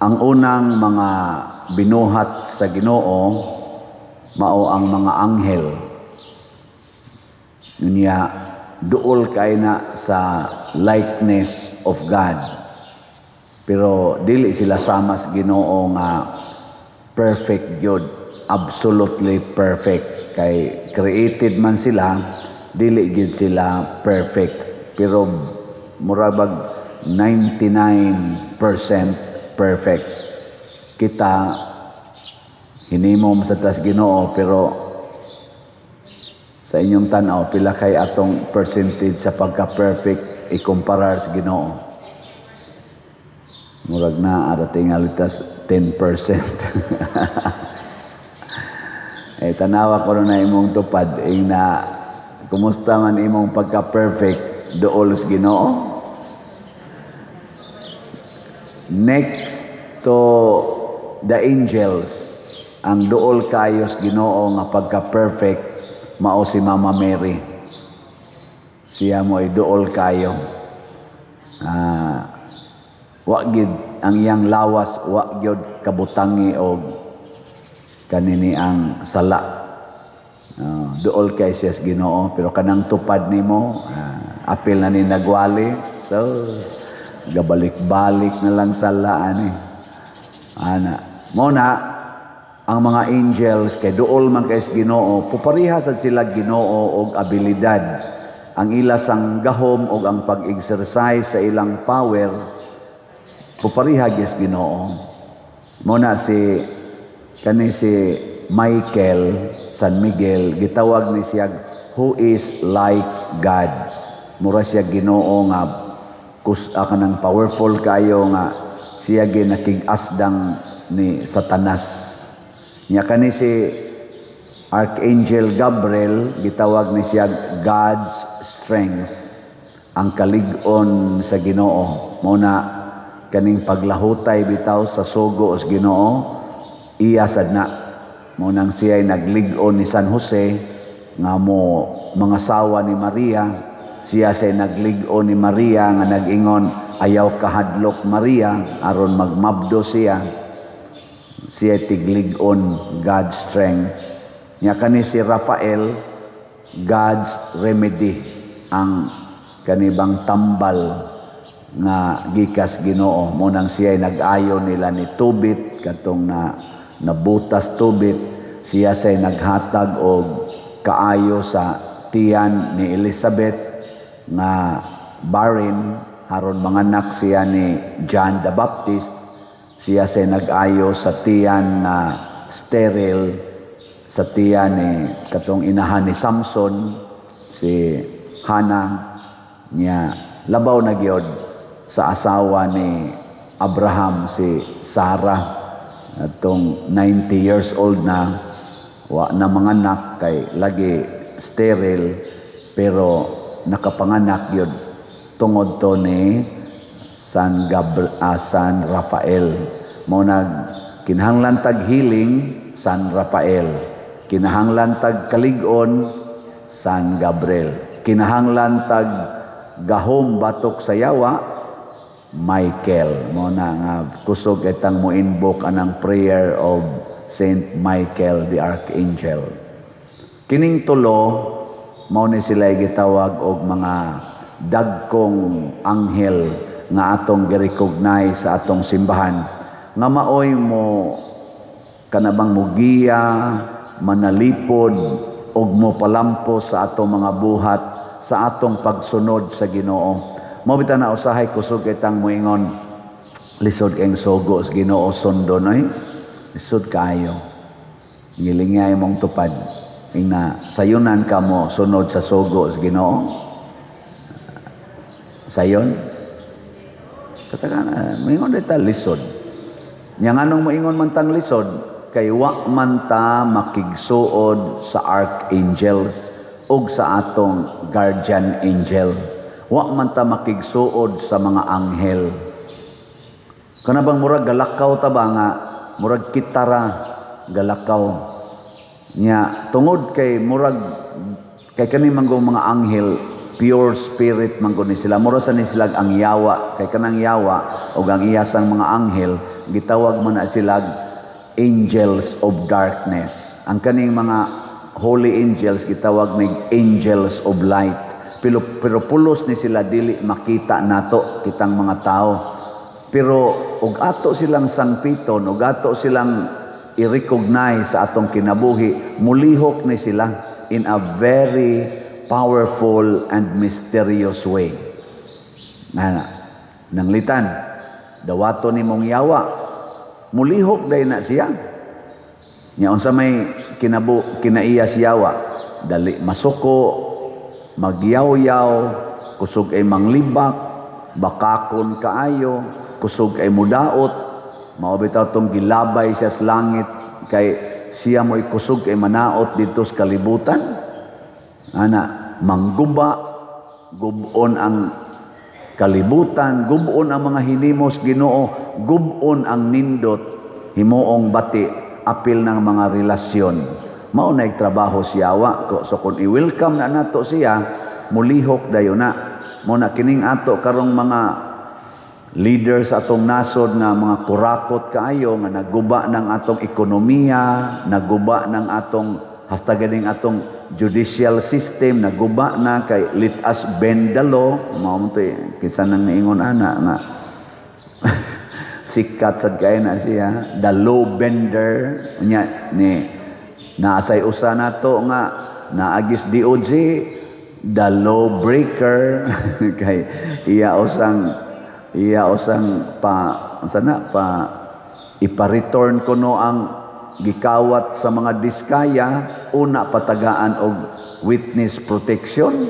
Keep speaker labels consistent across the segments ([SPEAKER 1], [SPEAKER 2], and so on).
[SPEAKER 1] Ang unang mga binuhat sa Ginoo mao ang mga anghel. Niya duol kay na sa likeness of God. Pero dili sila sama sa Ginoo nga perfect gyud, absolutely perfect. Kay created man sila, dili gyud sila perfect. Pero murabag 99% perfect. Kita hinimom sa tas Ginoo, pero sa inyong tanaw pila kay atong percentage sa pagka-perfect ikumparar sa Ginoo? Murag na arating alitas 10%. Tanawa ko na imong tupad na kumusta man imong pagka-perfect duol sa Ginoo. Next to the angels, ang duol kayo sa Ginoo nga pagka-perfect mao si Mama Mary. Siya mo ay duol kayo. Wa gid ang iyang lawas, wa gyud kabutangi og kanini ang sala. Duol kay siya sa Ginoo, pero kanang tupad nimo apil na ni nagwali. So gabalik-balik na lang sala ani. Muna ang mga angels kay duol man kay sa Ginoo, pupareha sad sila Ginoo og abilidad. Ang ila sang gahom og ang pag-exercise sa ilang power pupareha gyud sa Ginoo. Muna si Michael, San Miguel, gitawag ni siya who is like God. Mura siya Ginoo nga kanang powerful kayo nga siya ginakig-asdang ni Satanas. Nya kani si Archangel Gabriel, gitawag ni siya God's strength, ang kalig-on sa Ginoo. Muna kaning paglahutay bitaw sa sugo sa Ginoo, iya sad na. Munang siya ay naglig-on ni San Jose nga mo mga sawa ni Maria. Siya say naglig-on ni Maria nga nag-ingon ayaw kahadlok Maria aron magmabdo siya. Siya tiglig-on God's strength. Nya kani si Rafael, God's remedy, ang kanibang tambal nga gikas Ginoo. Munang siya ay nag-ayo nila ni tubit katong nabutas tubit. Siya say naghatag og kaayo sa tiyan ni Elizabeth nga barren aron manganak siya ni John the Baptist. Siya say nag-ayo sa tiyan na sterile, sa tiyan ni katong inahan ni Samson, si Hannah. Niya labaw na gyud sa asawa ni Abraham, si Sarah, atong 90 years old na, wa na manganak kay lagi sterile, pero nakapanganak yun tungod to ni San Rafael. Muna kinahanglan tag healing, San Rafael. Kinahanglan tag kalig-on, San Gabriel. Kinahanglan tag gahom batok sa yawa, Michael. Muna nga kusog itang mo invoke anang prayer of Saint Michael the Archangel. Kining tulo mao ni sila gitawag og mga dagkong anghel nga atong gi-recognize sa atong simbahan nga maoy mo kanabang mugiya, manalipod og mo palampos sa atong mga buhat sa atong pagsunod sa Ginoo. Mao bitaw na usahay kusog itang moingon lisod kayong sugo sa Ginoo sundo noy. Lisod kayo. Ngilingay mong tupad. Na sayunan ka mo sunod sa sugo sa Ginoo. Sayon. Katakana, moingon dita lisod. Nya nganong moingon man tang lisod kay wa man ta makigsuod sa archangels ug sa atong guardian angel. Wa man ta makigsuod sa mga anghel. Kana bang murag galakaw ta ba nga murag kitara galakaw. Nya tungod kay murag kay kani manggo mga anghel pure spirit manggo ni sila, mura sa ni sila ang yawa, kay kanang yawa o ang iyasang mga anghel gitawag man na sila angels of darkness. Ang kaning mga holy angels gitawag mig angels of light. Pero pulos ni sila dili makita nato kitang mga tao. Pero ug ato silang sangpiton, ug ato silang i-recognize sa atong kinabuhi, mulihok ni sila in a very powerful and mysterious way. Nanglitan, dawato ni mong yawa, mulihok day na siya. Nya unsa may kinaiya siyawa, dali masuko, magyaw-yaw, kusog ay manglibak, bakakon kaayo, kusog ay mudaot, mao bitaw tong gilabay siya sa langit kay siya mo'y kusog ay manaot dito sa kalibutan. Mangguba, gubon ang kalibutan, gubon ang mga hinimos Ginoo, gubon ang nindot, himuong bati, apil ng mga relasyon. Mao na trabaho siyawa ko. So kung i-welcome na nato siya, mulihok dayon na. Mo na kining ato karong mga leaders atong nasod nga mga kurakot kaayo nga naguba ng atong ekonomiya, naguba ng atong hasta ganing atong judicial system, naguba na kay let us bend the law. Mao mo to kinsa nang niingon ana nga sikat sad kay na siya, the law bender nya ni naasay usa nato nga naagis DOJ, the law breaker kay iya usang ipa-return kuno ang gikawat sa mga diskaya, una patagaan og witness protection.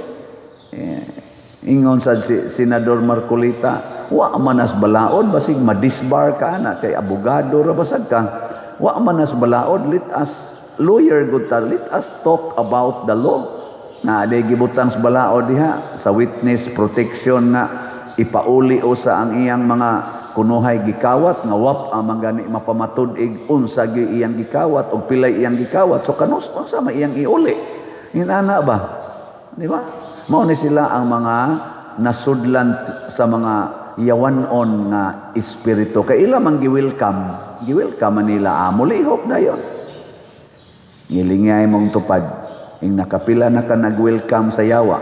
[SPEAKER 1] Ingon sa Senador Marcolita, wa manas balaod basig madisbar ka na kay abogado ra basag ka. Wa manas balaod, let us lawyer good ta, let us talk about the law. Na aday gibutang sa balaod diha sa witness protection na ipauli o sa ang iyang mga kunuhay gikawat nga wap ang gani mapamatud-ig unsa gi iyang gikawat o pilay iyang gikawat. So kanus unsa may iyang iuli. Inana ba? Di ba? Mao ni sila ang mga nasudlan sa mga yawanon nga espiritu. Kay ila man giwelcome nila mulihok dayon. Ngilingay mong tupad ing nakapila na ka nag-welcome sa yawa.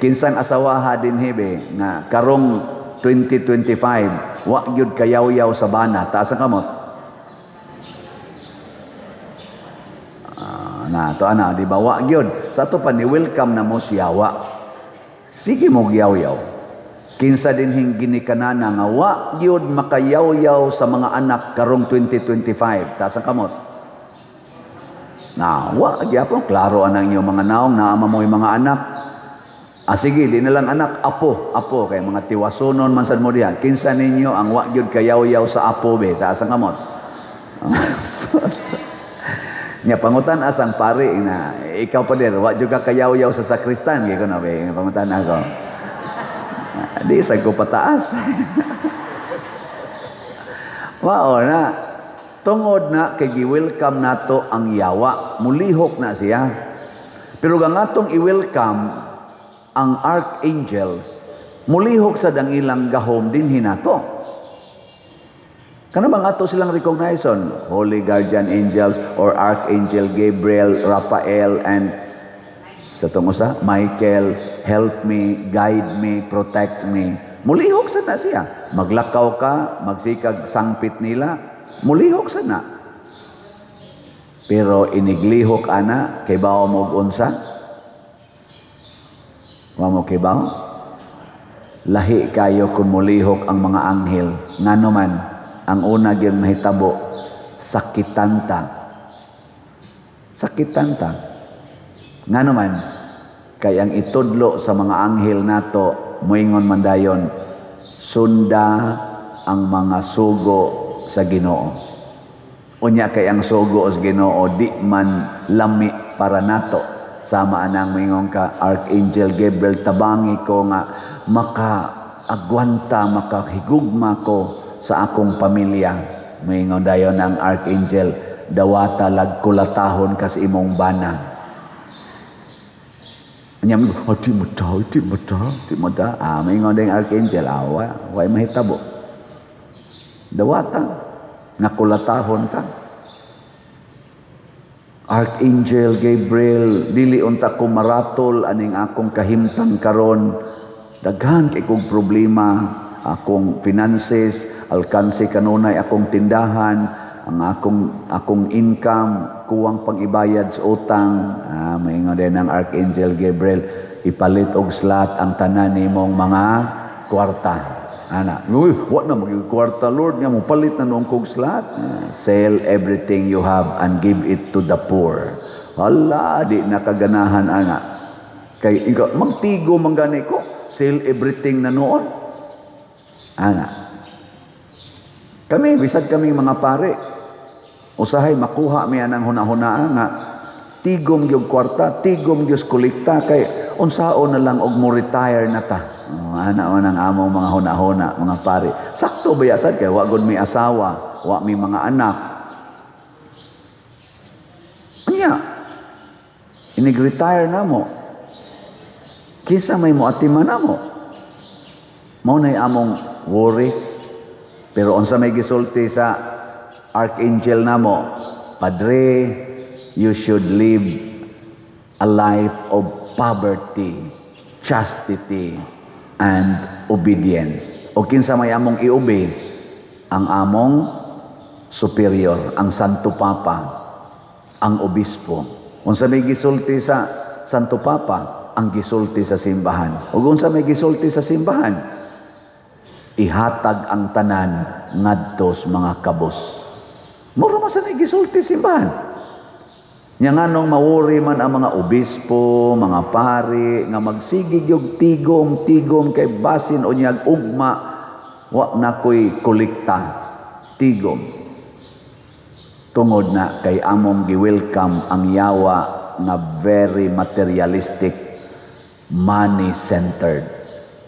[SPEAKER 1] Kinsang asawaha din hebe nga karong 2025 wa gyud kayaw-yaw sa bana taas ang kamot. To ana di ba wa gyud sa to pa ni welcome na mo siyawa. Sige mo yaw-yaw. Kinsa din hing ginikanana nga wa gyud makayaw-yaw sa mga anak karong 2025 taas ang kamot. Wa gyapon klaro anang inyo mga naong naama mo mga anak. Sige di na lang anak apo kay mga tiwasonon man sad mo diha. Kinsa ninyo ang wa gyud kayaw-yaw sa apo be taas ang kamot. Nya pangutan asang pare na ikaw pa der wa gyud ka kayaw-yaw sa sakristan gyud na be pangutan ako. Di sa ko pataas. Mao na tungod na kay gi-welcome nato ang yawa, mulihok na siya. Pero ang atong i-welcome ang archangels, mulihok sa dang ilang gahom din hinato. Kana bang ato silang recognition, holy guardian angels or archangel Gabriel, Raphael and sa tungusa Michael, help me, guide me, protect me. Mulihok sa na siya. Maglakaw ka, magsikag sangpit nila, mulihok sa na. Pero iniglihok ana, kay bawa mo unsa? Wa mo kay bawa? Lahi kayo kung mulihok ang mga anghel. Ngano man, ang una gyud mahitabo, sakitanta. Sakitanta. Ngano man, kay ang itudlo sa mga anghel nato, moingon man dayon, sunda ang mga sugo sa Ginoo. Unya kay ang sugo sa Ginoo di man lami para nato. Sama anang moingon ka Archangel Gabriel, tabangi ko nga makaagwanta, makahigugma ko sa akong pamilya. Moingon dayon ang Archangel, dawata lagkulatahon kas imong bana. Anya mi, di mo ta. May ngon ding archangel, way mahitabo. Dawata, nakulatahon ka. Archangel Gabriel, dili unta ko maratol aning akong kahimtang karon. Daghan kay kog problema, akong finances, alkanse kanunay akong tindahan, ang akong income, kuwang pag-ibayad sa utang. Maingon din ang Archangel Gabriel, ipalit og slot ang tanan nimong mga kwarta. Ana, what na maging kwarta, Lord, nga mo palit na noong kog slot. Sell everything you have and give it to the poor. Hala, di nakaganahan, ana. Kay ikaw, magtigo manggani ko, sell everything na noon. Ana. Kami, bisag kami mga pare, usahay makuha mi anang hunahunaan nga, tigom yung kwarta, tigom yung kolekta, kay unsaon na lang og mo retire na ta. Ana man ang among mga hunahuna, mga pare. Sakto ba yasad kay wa gud may asawa, wa may mga anak. Anya, inig-retire na mo. Kinsa may moatiman na mo. Mao nay among worries. Pero unsa may gisulti sa Archangel na mo, Padre, you should live a life of poverty, chastity, and obedience. O kinsa may among iubi, ang among superior, ang Santo Papa, ang obispo. Unsa may gisulti sa Santo Papa, ang gisulti sa simbahan. Ug unsa may gisulti sa simbahan, ihatag ang tanan ngadto sa mga kabos. Mura man sa gisulti simbahan. Nya nganong mawuri man ang mga obispo, mga pari nga magsigig yung tigom kay basin o niyag ugma wa na koy kolekta tigom. Tungod na kay among gi-welcome ang yawa na very materialistic, money-centered.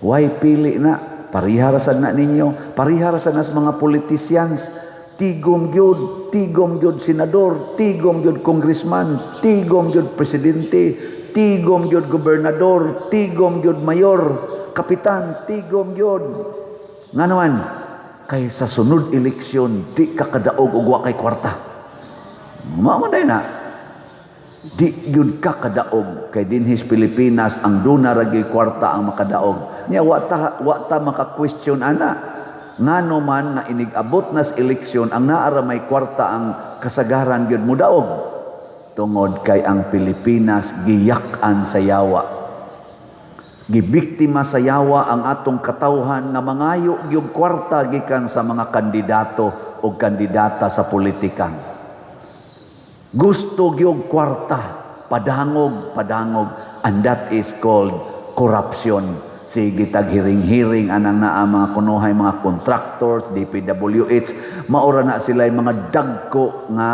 [SPEAKER 1] Why pili na? Pariharasan na ninyo, pariharasan na sa mga politicians. Tigom gyud senador, tigom gyud congressman, tigom gyud presidente, tigom gyud gobernador, tigom gyud mayor, kapitan, tigom gyud. Nga naman, kay sa sunod eleksyon, di ka kadaog og wa kay kwarta. Mao man na. Di gyud ka kadaog kay dinhis Pilipinas ang duna ra gyud kwarta ang makadaog. Nya wa ta maka-question ana. Ngano man nga inig-abot na sa eleksyon ang naara may kwarta ang kasagaran gyud mo daog. Tungod kay ang Pilipinas giyak-an sa yawa. Gibiktima sa yawa ang atong katawhan nga mangayo gyud kwarta gikan sa mga kandidato o kandidata sa politika. Gusto gyud kwarta, padangog, and that is called corruption. Sige taghiring-hiring anang naa mga kunuhay mga contractors, DPWH, maura na sila mga dagko nga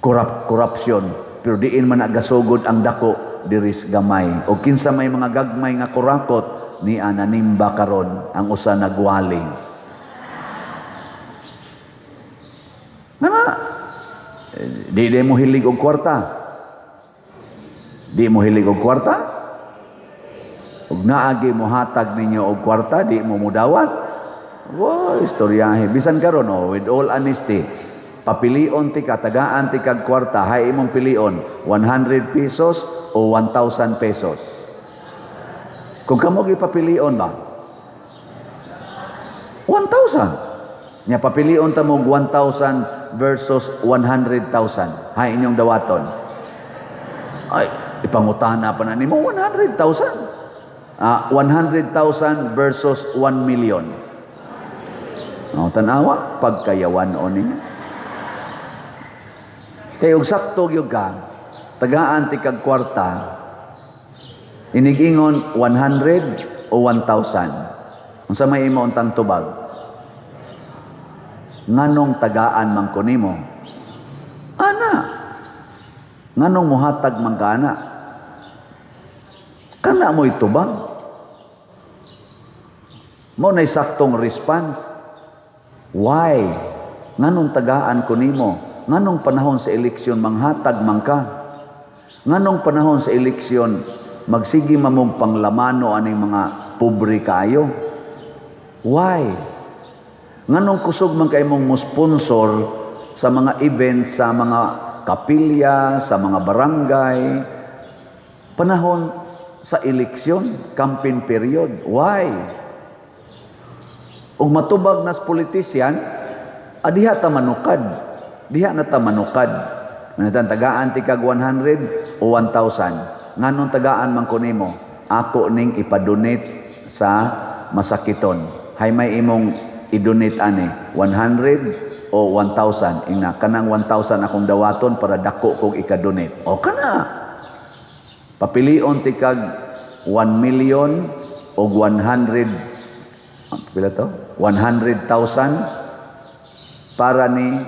[SPEAKER 1] corruption. Pero diin man nagasugod ang dako diris gamay. O kinsa may mga gagmay nga kurakot ni ananimba karon ang usa nagwaling. Di mo hilig og kwarta. Di mo hilig og kwarta? Ug naagi mo hatag ninyo og kwarta, di mo mudawat. Wow, istoryahe. Bisan karon with all honesty, papilion ti katagaan ti kag kwarta, hay imong pilion 100 pesos o 1,000 pesos. Kung kamo gipapilion ba? 1,000. Nya papilion ta mo 1,000 versus 100,000. Hay inyong dawaton. Ay, ipangutana pa na nimo 100,000. 100,000 versus 1 million. Tanawa, pagkayawan o ninyo. Kaya og sakto gyud ka, tagaan ti kag kwarta, inigingon 100 o 1,000. Unsa may imo untang tubag? Nganong tagaan man ko nimo? Ana. Nganong muhatag man ka ana? Kana mo itubag. Mo na saktong response. Why? Nganong tagaan ko nimo? Nganong panahon sa eleksyon manghatag man ka? Nganong panahon sa eleksyon, magsigi mamong panglamano aning mga pobre kayo? Why? Nganong kusog man kay mong mo-sponsor sa mga events, sa mga kapilya, sa mga barangay, panahon sa eleksyon, campaign period? Why? Ug matubag nas politisyan, diha ta manukad. Diha na ta manukad. Manatan tagaan ti kag 100 o 1,000. Nganong tagaan man kunimo? Ako ning ipadonate sa masakiton. Hay may imong i-donate ani 100 o 1,000. Ingna kanang 1,000 akong dawaton para dako kog ika-donate. O kana. Papilion ti kag 1 million o 100 pila to? 100,000 para ni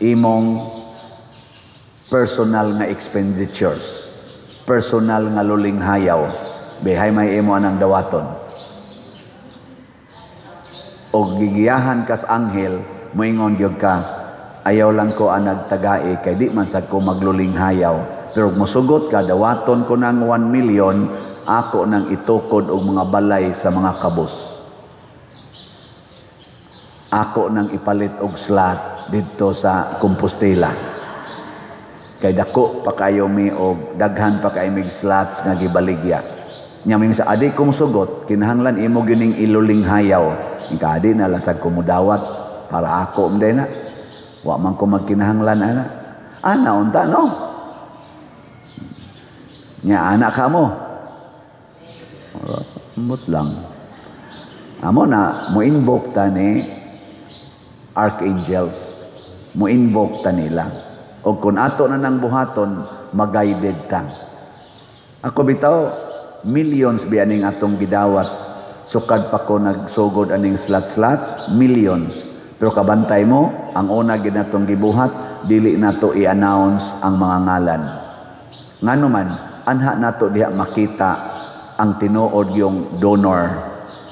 [SPEAKER 1] imong personal nga expenditures, personal nga luling hayaw, behay may imo anang dawaton. O gigiyahan kas anghel, moingon gyud ka, ayaw lang ko ang nagtagai, kay di man sad ko magluling hayaw. Pero mosugot ka, dawaton ko ng 1 million, ako nang itukod og mga balay sa mga kabos. Ako nang ipalit og slot dito sa Compostela. Kay dako pa kayo mi og daghan pa kay mig slots nga gibaligya. Nya mi sa adi kong sugot, kinahanglan imo gining iluling hayaw. Ika adi na lasag ko mudawat para ako mday na. Wa man ko magkinahanglan ana. Ana unta no. Nya anak ka mo. Mut lang. Amo na mo invoke ta ni archangels. Mo invoke ta nila. O kung ato na nang buhaton, mag-guided ta. Ako bitaw, millions biyaning atong gidawat. Sukad pa ko nagsugod aning slat-slat, millions. Pero kabantay mo, ang una ginatong gibuhat, dili nato i-announce ang mga ngalan. Ngano man, anha nato diha makita ang tinuod yung donor,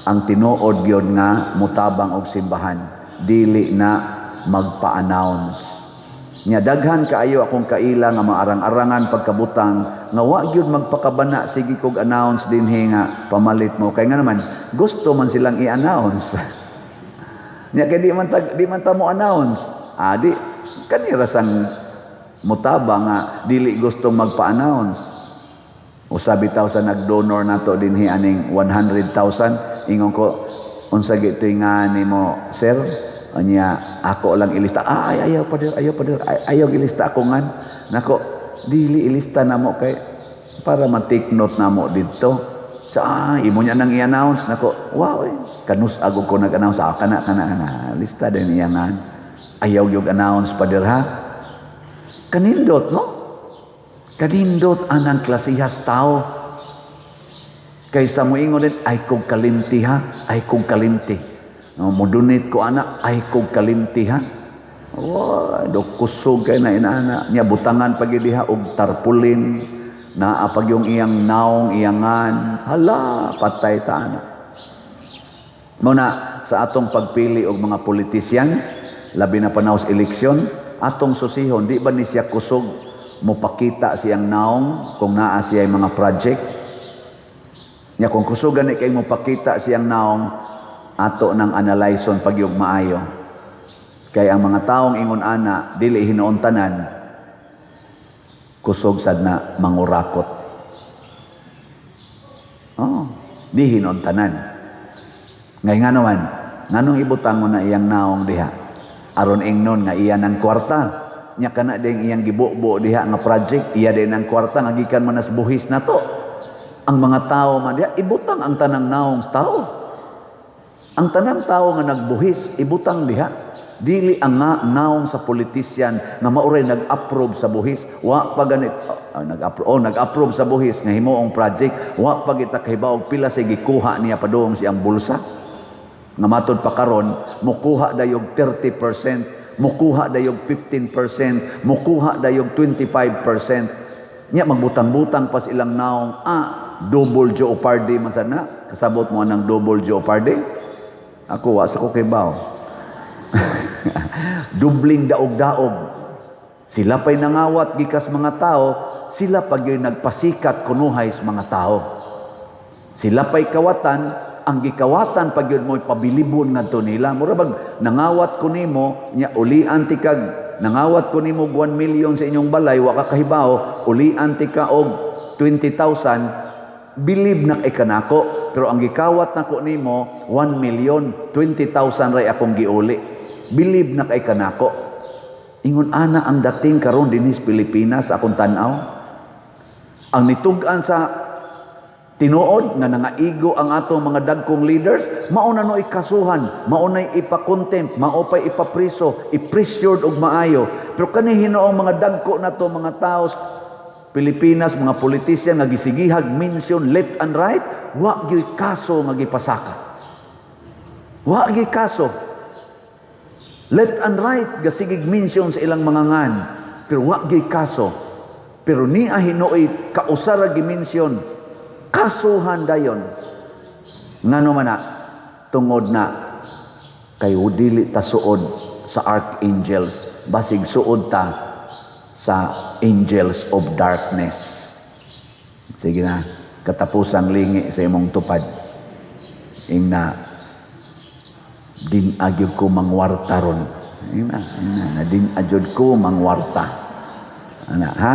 [SPEAKER 1] ang tinuod yun nga mutabang og simbahan, dili na magpa-announce. Nya daghan kaayo akong kaila nga maarang-arangan pagkabutang nga wa gyud magpakabana sige kog announce dinhi nga pamalit mo kay nga naman gusto man silang i-announce. Nya kay di man ta mo announce. Di kani rasang mutabang nga dili gusto magpa-announce. Usa bitaw sa nag-donor nato dinhi aning 100,000 ingon ko unsa gitoy nga nimo sir? Anya ako lang ilista ayaw ayaw ilista ako ngan nako dili ilista namo kay para ma-take note namo didto sa imo nya nang i-announce nako wow kanus agog ko nag-announce kana lista din iya nga ayaw gyud announce pader ha kanindot no kanindot anang klasihas tao kaysa moingon din ay kog kalimti ha ay kog kalimti. Modunit ko anak ay kog kalimti ha. Do kusog kay na inaana nya butangan pagi diha og tarpulin na apag yung iyang naong iyangan hala patay ta ana. Muna sa atong pagpili og mga politicians labi na panahon sa eleksyon atong susihon di ba ni siya kusog mopakita siyang naong kung naa siya mga project nya kung kusugan ni kay mopakita siyang naong ato nang analyson pagyug maayo kay ang mga taong ingon ana dili hinuon tanan kusog sad na mangurakot di hinuon tanan ngay nga naman nganong ibutang mo na iyang naong diha aron ingnon nga iya ng kwarta nya kana ding iyang gibubo diha nga project iya din ang kwarta nga gikan manas buhis nato ang mga tao man diha ibutang ang tanang naong sa tao. Ang tanang tao nga nagbuhis, ibutang diha. Dili ang naong sa politisyan nga mauray nag-approve sa buhis. Wa pa ganit, nag-approve sa buhis nga himuong project. Wa pa kita kahibaw pila sa gikuha niya padung siyang bulsa. Nga matod pa karon, mukuha dayog 30%, mukuha dayog 15%, mukuha dayog 25%. Nya magbutang-butang pas ilang naong, double jeopardy man sana. Kasabot mo ng double jeopardy. Ako wa sa ko kay baw. Dubling daog-daog. Sila pa'y nangawat gikas mga tao sila pag yung nagpasikat kunuhay sa mga tao. Sila pa'y kawatan, ang gikawatan pag yun mo'y pabilibon nga to nila. Mura bag, nangawat ko nimo, niya ulian tikag, nangawat ko nimo 1 million sa inyong balay, waka kahibaw, ulian tika og 20,000, believe na kay kanako. Pero ang gikawat na ko nimo, 1 million, 20,000 ray akong giuli. Believe na kay kanako. Ingon ana ang dating karon dinhi sa Pilipinas, akong tanaw. Ang nitug-an sa tinuod nga nangaigo ang atong mga dagkong leaders, mauna no ikasuhan, maunay ipa-contempt, maupay ipapriso, i-pressured og maayo. Pero kani hinuong mga dagko na to, mga tao sa Pilipinas, mga politisyan nga gisigihag mention left and right, wa gyud kaso nga gipasaka. Wa gyud kaso. Left and right gasigig mention sa ilang mga ngan, pero wa gyud kaso. Pero niya hinuoy kausara gi-mention, kasuhan dayon. Ngano man na tungod na kay dili ta suod sa archangels, basig suod ta sa angels of darkness. Sige na, katapusang lingi sa imong tupad. Ingna din agyud ko mangwarta ron. Ingna din agyud ko mangwarta. Ana ha?